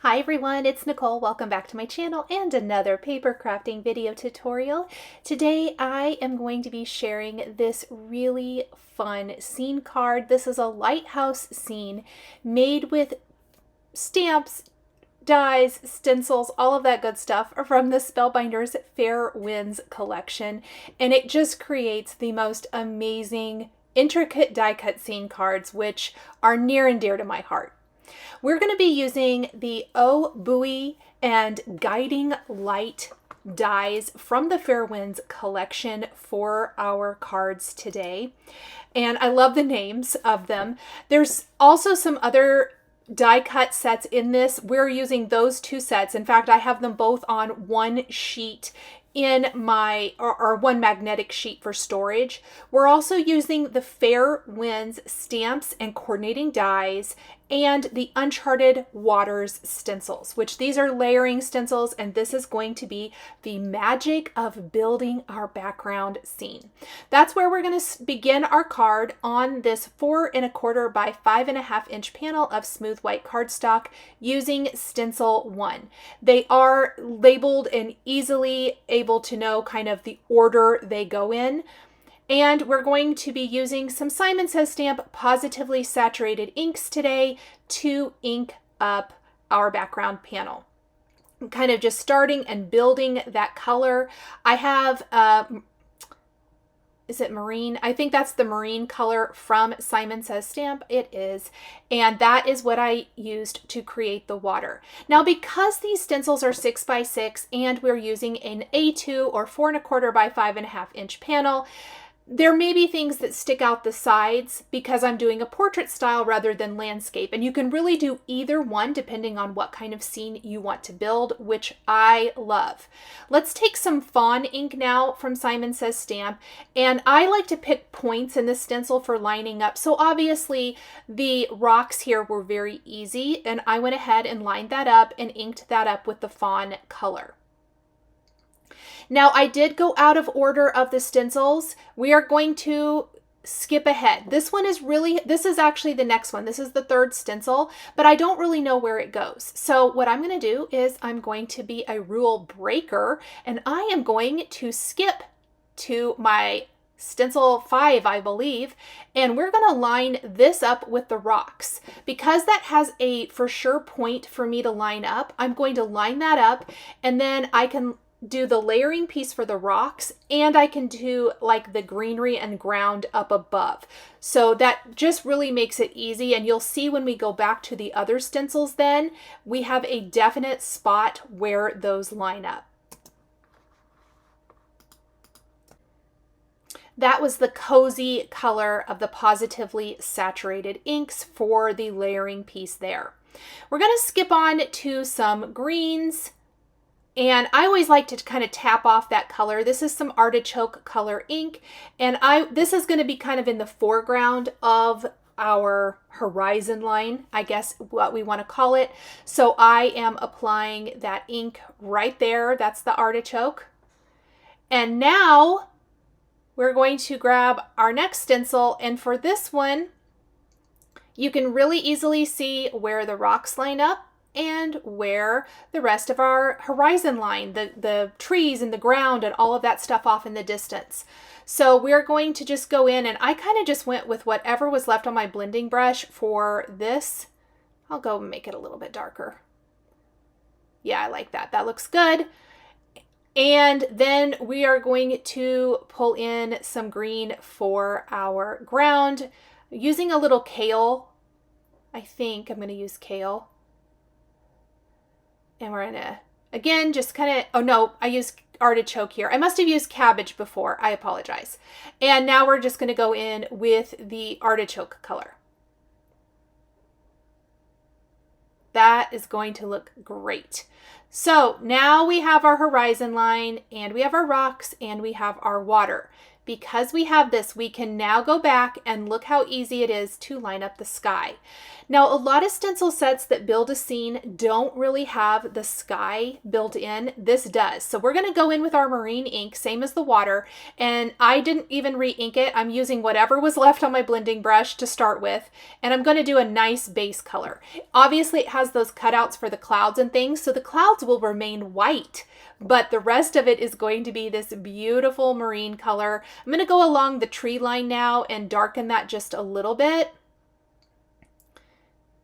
Hi everyone, it's Nicole. Welcome back to my channel and another paper crafting video tutorial. Today I am going to be sharing this really fun scene card. This is a Lighthouse scene made with stamps, dies, stencils, all of that good stuff from the Spellbinders Fair Winds collection. And it just creates the most amazing, intricate die cut scene cards, which are near and dear to my heart. We're going to be using the Buoy and Guiding Light dies from the Fair Winds collection for our cards today. And I love the names of them. There's also some other die cut sets in this. We're using those two sets. In fact, I have them both on one sheet in my, or one magnetic sheet for storage. We're also using the Fair Winds stamps and coordinating dies and the Uncharted Waters stencils, which these are layering stencils, and this is going to be the magic of building our background scene. That's where we're going to begin our card on this 4 1/4 by 5 1/2 inch panel of smooth white cardstock using Stencil 1. They are labeled and easily able to know kind of the order they go in. And we're going to be using some Simon Says Stamp Positively Saturated inks today to ink up our background panel. I'm kind of just starting and building that color. I have, is it marine? I think that's the marine color from Simon Says Stamp. It is. And that is what I used to create the water. Now, because these stencils are 6 by 6 and we're using an A2 or 4 1/4 by 5 1/2 inch panel, there may be things that stick out the sides because I'm doing a portrait style rather than landscape. And you can really do either one depending on what kind of scene you want to build, which I love. Let's take some Fawn ink now from Simon Says Stamp. And I like to pick points in the stencil for lining up. So obviously the rocks here were very easy. And I went ahead and lined that up and inked that up with the Fawn color. Now, I did go out of order of the stencils. We are going to skip ahead. This is actually the next one. This is the third stencil, but I don't really know where it goes. So what I'm going to do is I'm going to be a rule breaker, and I am going to skip to my stencil 5, I believe, and we're going to line this up with the rocks. Because that has a for sure point for me to line up, I'm going to line that up, and then I can do the layering piece for the rocks, and I can do like the greenery and ground up above. So that just really makes it easy, and you'll see when we go back to the other stencils then, we have a definite spot where those line up. That was the cozy color of the Positively Saturated inks for the layering piece there. We're going to skip on to some greens. And I always like to kind of tap off that color. This is some artichoke color ink. And this is going to be kind of in the foreground of our horizon line, I guess what we want to call it. So I am applying that ink right there. That's the artichoke. And now we're going to grab our next stencil. And for this one, you can really easily see where the rocks line up and where the rest of our horizon line, the trees and the ground and all of that stuff off in the distance. So we're going to just go in, and I kind of just went with whatever was left on my blending brush for this. I'll go and make it a little bit darker. Yeah, I like that. That looks good. And then we are going to pull in some green for our ground using a little kale. I think I'm going to use kale. And we're gonna, again, just kind of, oh no, I used artichoke here. I must have used cabbage before. I apologize. And now we're just gonna go in with the artichoke color. That is going to look great. So now we have our horizon line, and we have our rocks, and we have our water. because we have this, we can now go back and look how easy it is to line up the sky. Now, a lot of stencil sets that build a scene don't really have the sky built in. This does. So we're going to go in with our marine ink, same as the water, and I didn't even re-ink it. I'm using whatever was left on my blending brush to start with, and I'm going to do a nice base color. Obviously, it has those cutouts for the clouds and things, so the clouds will remain white, but the rest of it is going to be this beautiful marine color. I'm going to go along the tree line now and darken that just a little bit.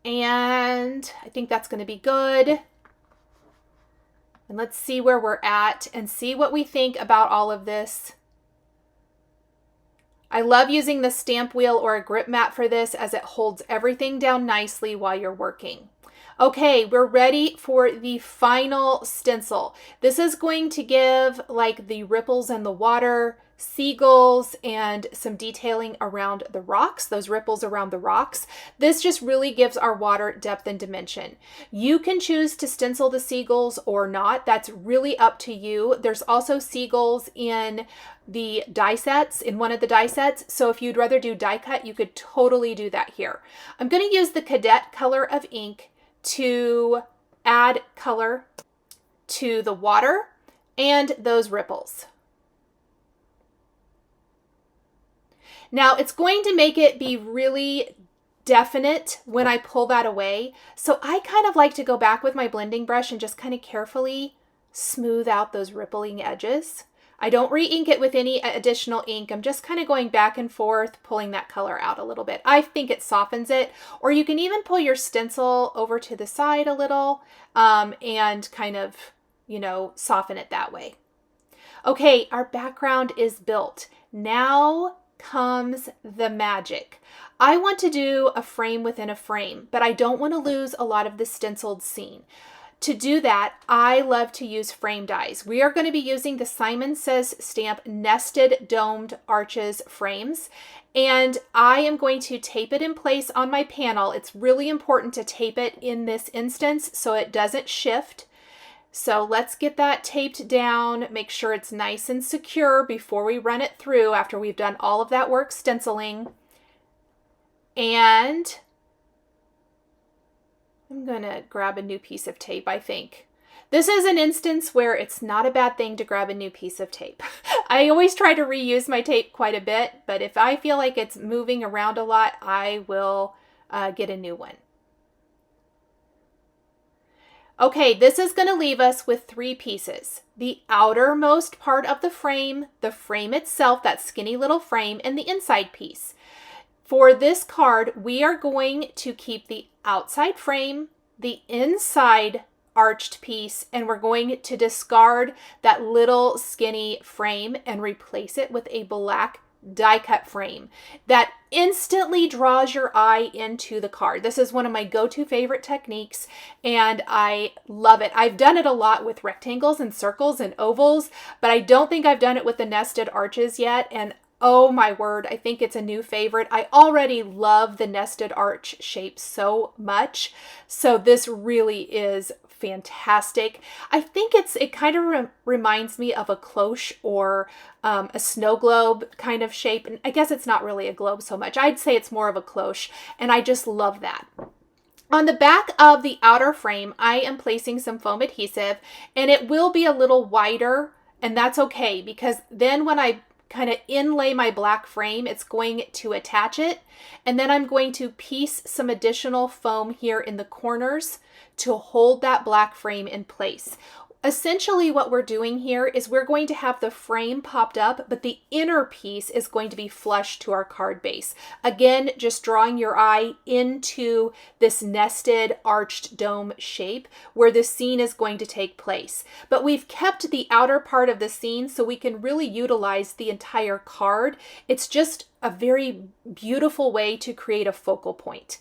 And I think that's going to be good. And let's see where we're at and see what we think about all of this. I love using the stamp wheel or a grip mat for this, as it holds everything down nicely while you're working. Okay, we're ready for the final stencil. This is going to give like the ripples in the water, seagulls, and some detailing around the rocks, those ripples around the rocks. This just really gives our water depth and dimension. You can choose to stencil the seagulls or not. That's really up to you. There's also seagulls in the die sets, in one of the die sets. So if you'd rather do die cut, you could totally do that here. I'm going to use the Cadet color of ink to add color to the water and those ripples. Now it's going to make it be really definite when I pull that away. So I kind of like to go back with my blending brush and just kind of carefully smooth out those rippling edges. I don't re-ink it with any additional ink. I'm just kind of going back and forth, pulling that color out a little bit. I think it softens it. Or you can even pull your stencil over to the side a little and kind of, you know, soften it that way. Okay, our background is built. Now comes the magic. I want to do a frame within a frame, but I don't want to lose a lot of the stenciled scene. To do that, I love to use frame dies. We are going to be using the Simon Says Stamp Nested Domed Arches frames, and I am going to tape it in place on my panel. It's really important to tape it in this instance so it doesn't shift. So let's get that taped down, make sure it's nice and secure before we run it through after we've done all of that work stenciling. And I'm going to grab a new piece of tape, I think. This is an instance where it's not a bad thing to grab a new piece of tape. I always try to reuse my tape quite a bit, but if I feel like it's moving around a lot, I will get a new one. Okay, this is going to leave us with 3 pieces. The outermost part of the frame itself, that skinny little frame, and the inside piece. For this card, we are going to keep the outside frame, the inside arched piece, and we're going to discard that little skinny frame and replace it with a black die cut frame that instantly draws your eye into the card. This is one of my go-to favorite techniques, and I love it. I've done it a lot with rectangles and circles and ovals, but I don't think I've done it with the nested arches yet, and oh my word, I think it's a new favorite. I already love the nested arch shape so much, so this really is fantastic. I think it kind of reminds me of a cloche or a snow globe kind of shape. And I guess it's not really a globe so much. I'd say it's more of a cloche, and I just love that. On the back of the outer frame, I am placing some foam adhesive, and it will be a little wider, and that's okay, because then when I kind of inlay my black frame, it's going to attach it, and then I'm going to piece some additional foam here in the corners to hold that black frame in place. Essentially what we're doing here is we're going to have the frame popped up, but the inner piece is going to be flush to our card base. Again, just drawing your eye into this nested arched dome shape where the scene is going to take place. But we've kept the outer part of the scene so we can really utilize the entire card. It's just a very beautiful way to create a focal point.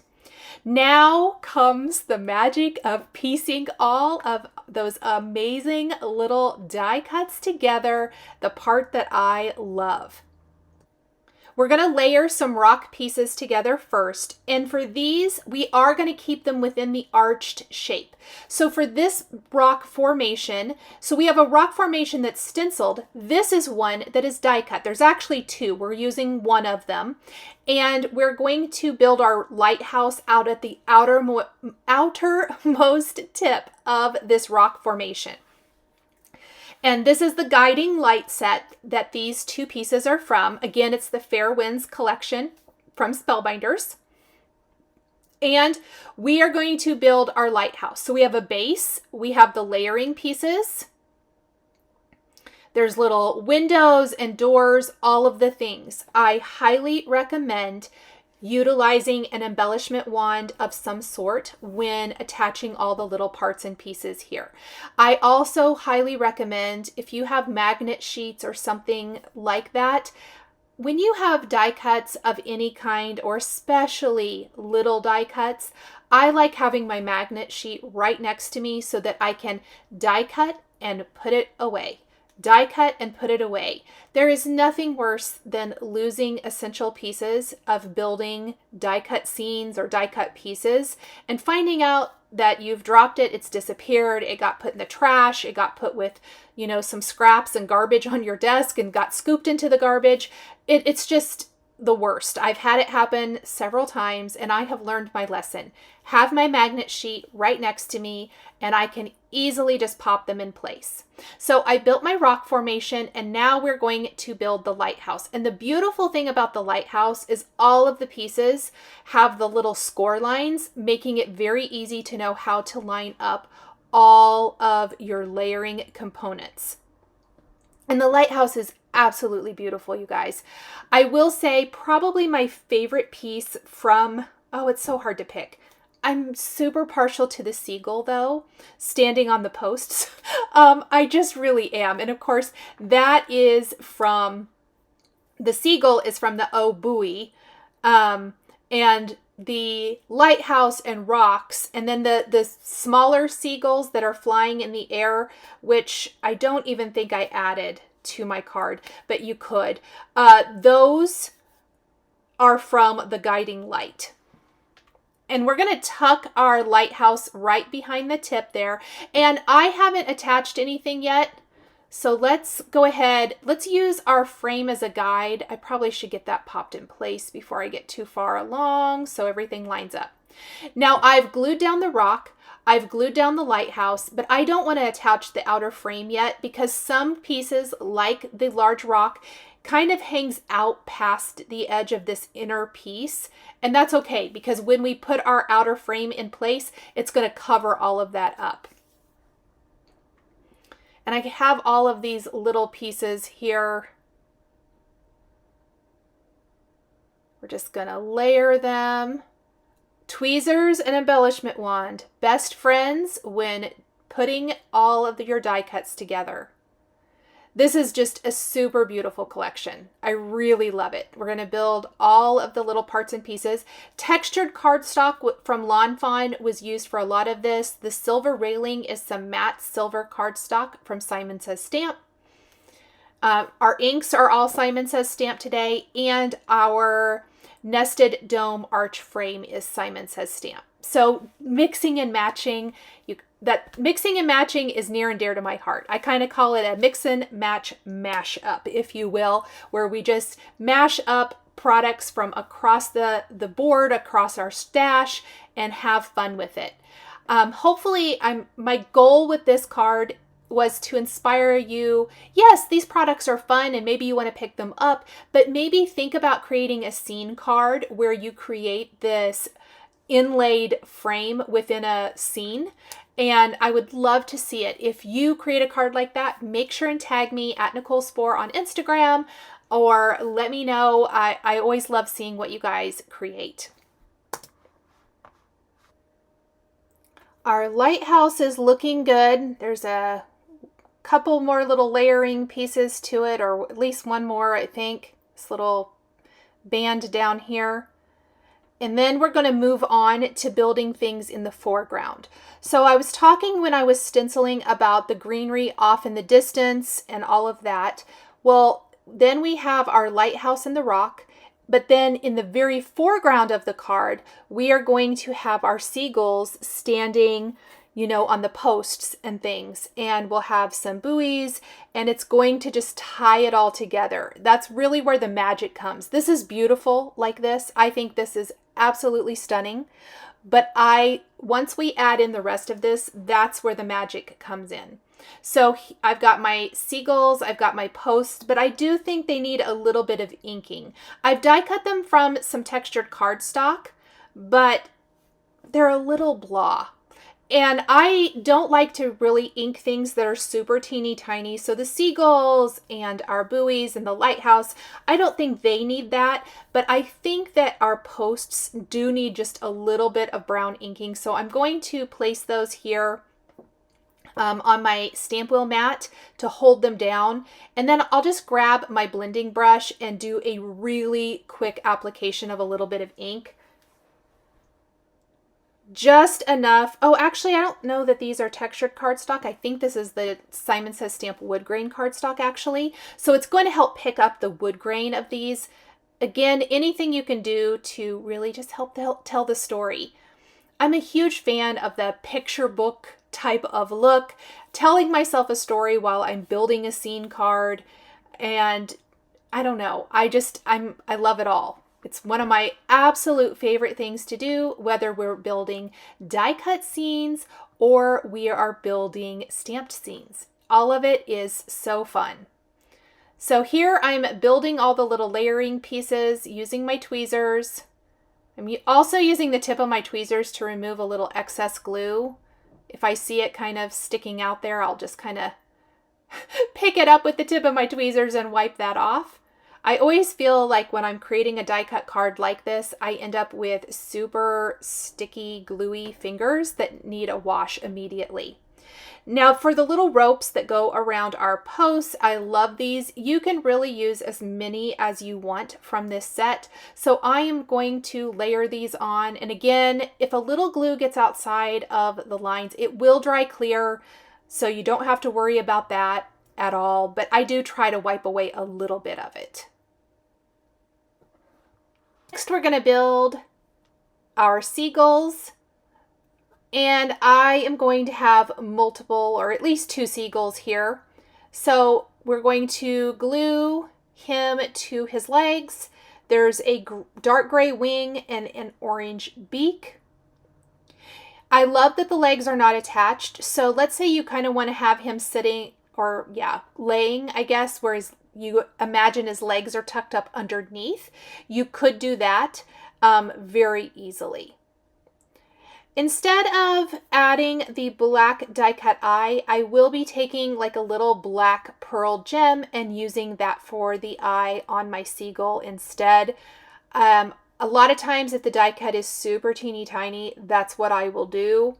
Now comes the magic of piecing all of those amazing little die cuts together, the part that I love. We're going to layer some rock pieces together first. And for these, we are going to keep them within the arched shape. So for this rock formation, so we have a rock formation that's stenciled. This is one that is die cut. There's actually two. We're using one of them. And we're going to build our lighthouse out at the outermost tip of this rock formation. And this is the guiding light set that these two pieces are from. Again, it's the Fair Winds collection from Spellbinders. And we are going to build our lighthouse. So we have a base, we have the layering pieces. There's little windows and doors, all of the things. I highly recommend utilizing an embellishment wand of some sort when attaching all the little parts and pieces here. I also highly recommend, if you have magnet sheets or something like that, when you have die cuts of any kind, or especially little die cuts, I like having my magnet sheet right next to me so that I can die cut and put it away. Die cut and put it away. There is nothing worse than losing essential pieces of building die cut scenes or die cut pieces and finding out that you've dropped it, it's disappeared, it got put in the trash, it got put with, you know, some scraps and garbage on your desk and got scooped into the garbage. It's just the worst. I've had it happen several times and I have learned my lesson. Have my magnet sheet right next to me and I can easily just pop them in place. So I built my rock formation and now we're going to build the lighthouse. And the beautiful thing about the lighthouse is all of the pieces have the little score lines, making it very easy to know how to line up all of your layering components. And the lighthouse is absolutely beautiful, you guys. I will say probably my favorite piece from, oh, it's so hard to pick. I'm super partial to the seagull though, standing on the posts. I just really am. And of course that is from, the seagull is from the Buoy, and the lighthouse and rocks, and then the smaller seagulls that are flying in the air, which I don't even think I added to my card, but you could. Those are from the guiding light. And we're going to tuck our lighthouse right behind the tip there. And I haven't attached anything yet. So let's go ahead. Let's use our frame as a guide. I probably should get that popped in place before I get too far along so everything lines up. Now I've glued down the rock. I've glued down the lighthouse, but I don't want to attach the outer frame yet because some pieces, like the large rock, kind of hangs out past the edge of this inner piece. And that's okay because when we put our outer frame in place, it's going to cover all of that up. And I have all of these little pieces here. We're just going to layer them. Tweezers and embellishment wand, best friends when putting all of your die cuts together. This is just a super beautiful collection. I really love it. We're going to build all of the little parts and pieces. Textured cardstock from Fawn was used for a lot of this. The silver railing is some matte silver cardstock from Simon Says Stamp. Our inks are all Simon Says Stamp today, and our nested dome arch frame is Simon Says Stamp. So mixing and matching, mixing and matching is near and dear to my heart. I kind of call it a mix and match mash up, if you will, where we just mash up products from across the board, across our stash, and have fun with it. Hopefully, my goal with this card was to inspire you. Yes, these products are fun and maybe you want to pick them up, but maybe think about creating a scene card where you create this inlaid frame within a scene. And I would love to see it. If you create a card like that, make sure and tag me at Nichol Spohr on Instagram, or let me know. I always love seeing what you guys create. Our lighthouse is looking good. There's a couple more little layering pieces to it, or at least one more, I think. This little band down here. And then we're going to move on to building things in the foreground. So I was talking when I was stenciling about the greenery off in the distance and all of that. Well, then we have our lighthouse and the rock. But then in the very foreground of the card, we are going to have our seagulls standing, you know, on the posts and things. And we'll have some buoys, and it's going to just tie it all together. That's really where the magic comes. This is beautiful like this. I think this is absolutely stunning. But once we add in the rest of this, that's where the magic comes in. So I've got my seagulls, I've got my posts, but I do think they need a little bit of inking. I've die cut them from some textured cardstock, but they're a little blah. And I don't like to really ink things that are super teeny tiny. So the seagulls and our buoys and the lighthouse, I don't think they need that. But I think that our posts do need just a little bit of brown inking. So I'm going to place those here on my stamp wheel mat to hold them down. And then I'll just grab my blending brush and do a really quick application of a little bit of ink. Just enough. Oh, actually, I don't know that these are textured cardstock. I think this is the Simon Says Stamp wood grain cardstock, actually. So it's going to help pick up the wood grain of these. Again, anything you can do to really just help tell the story. I'm a huge fan of the picture book type of look, telling myself a story while I'm building a scene card. And I don't know, I love it all. It's one of my absolute favorite things to do, whether we're building die cut scenes or we are building stamped scenes. All of it is so fun. So here I'm building all the little layering pieces using my tweezers. I'm also using the tip of my tweezers to remove a little excess glue. If I see it kind of sticking out there, I'll just kind of pick it up with the tip of my tweezers and wipe that off. I always feel like when I'm creating a die cut card like this, I end up with super sticky, gluey fingers that need a wash immediately. Now for the little ropes that go around our posts, I love these. You can really use as many as you want from this set. So I am going to layer these on. And again, if a little glue gets outside of the lines, it will dry clear. So you don't have to worry about that at all. But I do try to wipe away a little bit of it. Next, we're going to build our seagulls. And I am going to have multiple, or at least 2 seagulls here. So we're going to glue him to his legs. There's a dark gray wing and an orange beak. I love that the legs are not attached. So let's say you kind of want to have him sitting, or laying, I guess, whereas you imagine his legs are tucked up underneath. You could do that very easily. Instead of adding the black die cut eye, I will be taking like a little black pearl gem and using that for the eye on my seagull instead. A lot of times if the die cut is super teeny tiny, that's what I will do,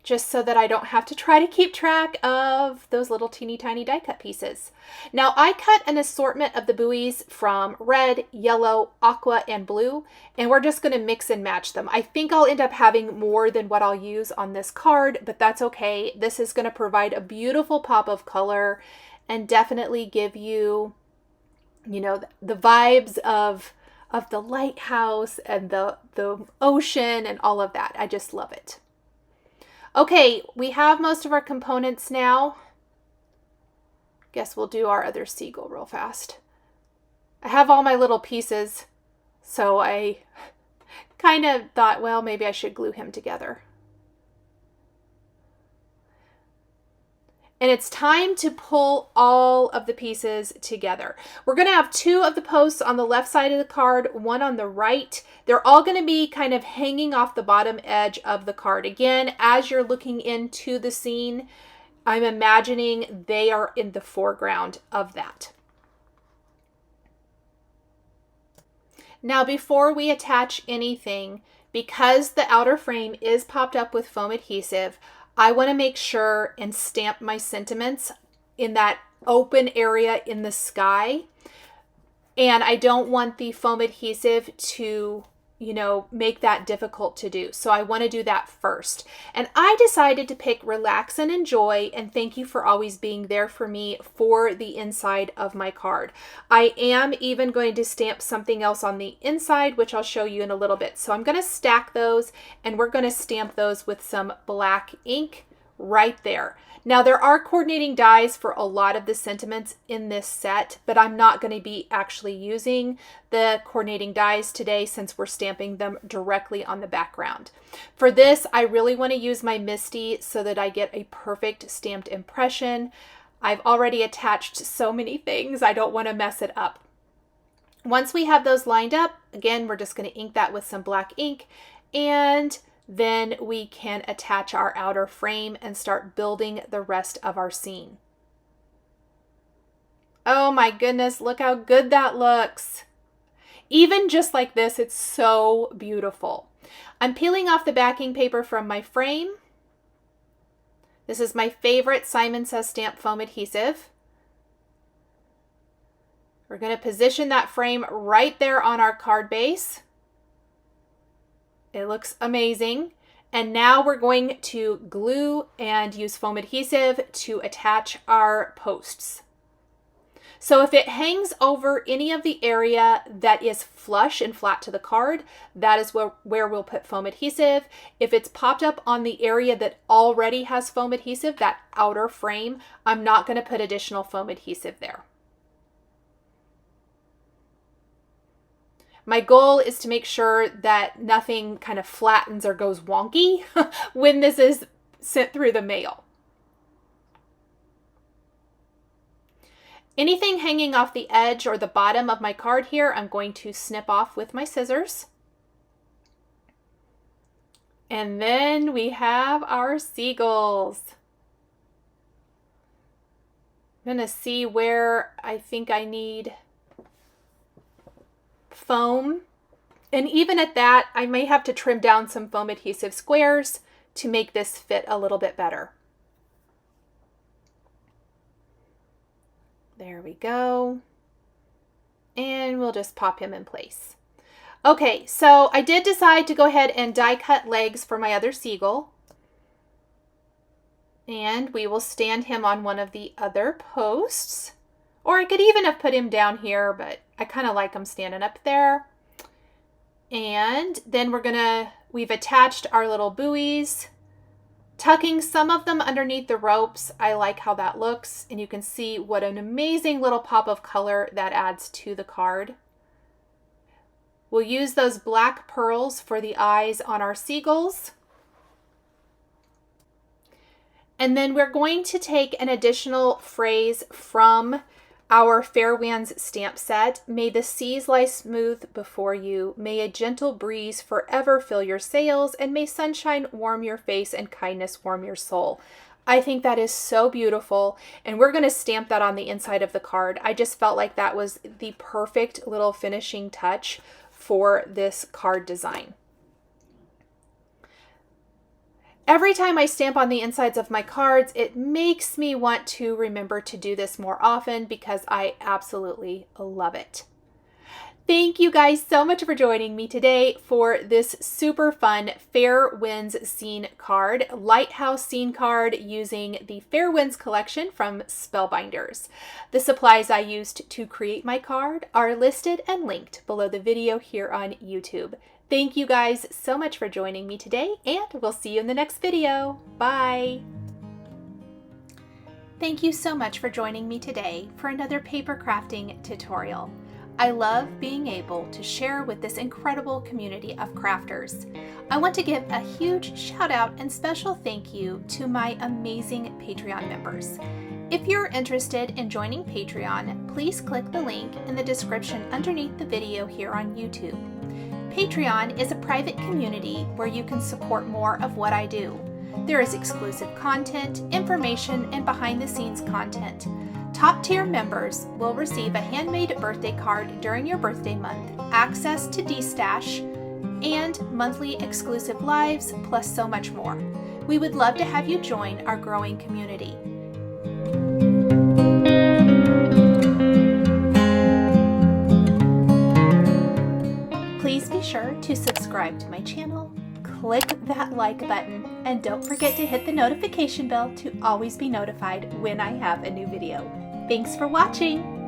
just so that I don't have to try to keep track of those little teeny tiny die cut pieces. Now I cut an assortment of the buoys from red, yellow, aqua, and blue, and we're just going to mix and match them. I think I'll end up having more than what I'll use on this card, but that's okay. This is going to provide a beautiful pop of color and definitely give you, you know, the vibes of the lighthouse and the ocean and all of that. I just love it. Okay, we have most of our components now. Guess we'll do our other seagull real fast. I have all my little pieces, so I kind of thought, well, maybe I should glue him together. And it's time to pull all of the pieces together. We're going to have 2 of the posts on the left side of the card, 1 on the right. They're all going to be kind of hanging off the bottom edge of the card. Again, as you're looking into the scene, I'm imagining they are in the foreground of that. Now, before we attach anything, because the outer frame is popped up with foam adhesive, I want to make sure and stamp my sentiments in that open area in the sky. And I don't want the foam adhesive to you know, make that difficult to do. So I want to do that first. And I decided to pick Relax and Enjoy and Thank You for Always Being There for Me for the inside of my card. I am even going to stamp something else on the inside, which I'll show you in a little bit. So I'm going to stack those and we're going to stamp those with some black ink right there. Now there are coordinating dies for a lot of the sentiments in this set, but I'm not going to be actually using the coordinating dies today since we're stamping them directly on the background. For this, I really want to use my Misty so that I get a perfect stamped impression. I've already attached so many things, I don't want to mess it up. Once we have those lined up, again, we're just going to ink that with some black ink, and then we can attach our outer frame and start building the rest of our scene. Oh my goodness, look how good that looks. Even just like this, it's so beautiful. I'm peeling off the backing paper from my frame. This is my favorite Simon Says Stamp foam adhesive. We're going to position that frame right there on our card base. It looks amazing. And now we're going to glue and use foam adhesive to attach our posts. So if it hangs over any of the area that is flush and flat to the card, that is where we'll put foam adhesive. If it's popped up on the area that already has foam adhesive, that outer frame, I'm not going to put additional foam adhesive there. My goal is to make sure that nothing kind of flattens or goes wonky when this is sent through the mail. Anything hanging off the edge or the bottom of my card here, I'm going to snip off with my scissors. And then we have our seagulls. I'm going to see where I think I need foam, and even at that I may have to trim down some foam adhesive squares to make this fit a little bit better. There we go, and we'll just pop him in place. Okay, so I did decide to go ahead and die cut legs for my other seagull, and we will stand him on one of the other posts. Or I could even have put him down here, but I kind of like him standing up there. And then we've attached our little buoys, tucking some of them underneath the ropes. I like how that looks, and you can see what an amazing little pop of color that adds to the card. We'll use those black pearls for the eyes on our seagulls. And then we're going to take an additional phrase from our Fair Winds stamp set. May the seas lie smooth before you. May a gentle breeze forever fill your sails. And may sunshine warm your face and kindness warm your soul. I think that is so beautiful. And we're going to stamp that on the inside of the card. I just felt like that was the perfect little finishing touch for this card design. Every time I stamp on the insides of my cards, it makes me want to remember to do this more often because I absolutely love it. Thank you guys so much for joining me today for this super fun Fair Winds scene card, Lighthouse scene card using the Fair Winds collection from Spellbinders. The supplies I used to create my card are listed and linked below the video here on YouTube. Thank you guys so much for joining me today, and we'll see you in the next video. Bye! Thank you so much for joining me today for another paper crafting tutorial. I love being able to share with this incredible community of crafters. I want to give a huge shout out and special thank you to my amazing Patreon members. If you're interested in joining Patreon, please click the link in the description underneath the video here on YouTube. Patreon is a private community where you can support more of what I do. There is exclusive content, information, and behind-the-scenes content. Top-tier members will receive a handmade birthday card during your birthday month, access to D-Stash, and monthly exclusive lives, plus so much more. We would love to have you join our growing community. Please be sure to subscribe to my channel, click that like button, and don't forget to hit the notification bell to always be notified when I have a new video. Thanks for watching!